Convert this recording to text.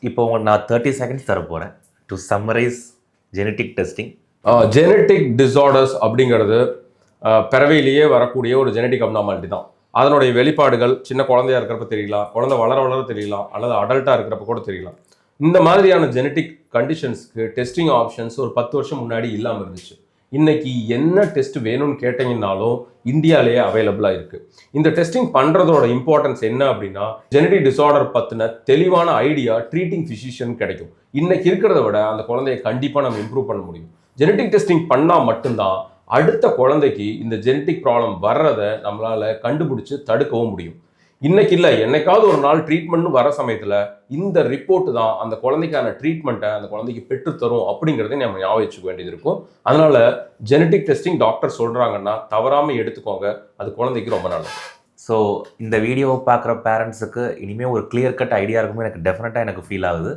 இப்போ நான் 30 செகண்ட்ஸ் தர போகிறேன் to summarize genetic testing. Genetic disorders அப்படிங்கிறது பிறவிலேயே வரக்கூடிய ஒரு ஜெனட்டிக் அப்னார்மாலிட்டி தான். அதனுடைய வெளிப்பாடுகள் சின்ன குழந்தையா இருக்கிறப்ப தெரியலாம், குழந்தை வளர வளர தெரியலாம், அல்லது அடல்ட்டாக இருக்கிறப்ப கூட தெரியலாம். இந்த மாதிரியான ஜெனட்டிக் கண்டிஷன்ஸ்க்கு டெஸ்டிங் ஆப்ஷன்ஸ் ஒரு 10 வருஷம் முன்னாடி இல்லாமல் இருந்துச்சு. இன்னைக்கு என்ன டெஸ்ட் வேணும்னு கேட்டீங்கன்னாலும் இந்தியாவிலேயே அவைலபிளாக இருக்குது. இந்த டெஸ்டிங் பண்ணுறதோட இம்பார்ட்டன்ஸ் என்ன அப்படின்னா, ஜெனட்டிக் டிஸார்டர் பற்றின தெளிவான ஐடியா ட்ரீட்டிங் ஃபிசிஷியன் கிடைக்கும். இன்னைக்கு இருக்கிறத விட அந்த குழந்தைய கண்டிப்பாக நம்ம இம்ப்ரூவ் பண்ண முடியும். ஜெனட்டிக் டெஸ்டிங் பண்ணால் மட்டும்தான் அடுத்த குழந்தைக்கு இந்த ஜெனட்டிக் ப்ராப்ளம் வர்றதை நம்மளால் கண்டுபிடிச்சு தடுக்கவும் முடியும். இன்னைக்கு இல்லை, என்னைக்காவது ஒரு நாள் ட்ரீட்மெண்ட்னு வர சமயத்தில் இந்த ரிப்போர்ட் தான் அந்த குழந்தைக்கான ட்ரீட்மெண்ட்டை அந்த குழந்தைக்கு பெற்றுத்தரும் அப்படிங்கிறத நம்ம ஞாபகம் வச்சுக்க வேண்டியது இருக்கும். அதனால ஜெனட்டிக் டெஸ்டிங் டாக்டர் சொல்கிறாங்கன்னா தவறாமல் எடுத்துக்கோங்க, அது குழந்தைக்கு ரொம்ப நல்லது. ஸோ இந்த வீடியோவை பார்க்குற பேரண்ட்ஸுக்கு இனிமேல் ஒரு கிளியர் கட் ஐடியா இருக்குமே எனக்கு டெஃபினட்டாக எனக்கு ஃபீல் ஆகுது.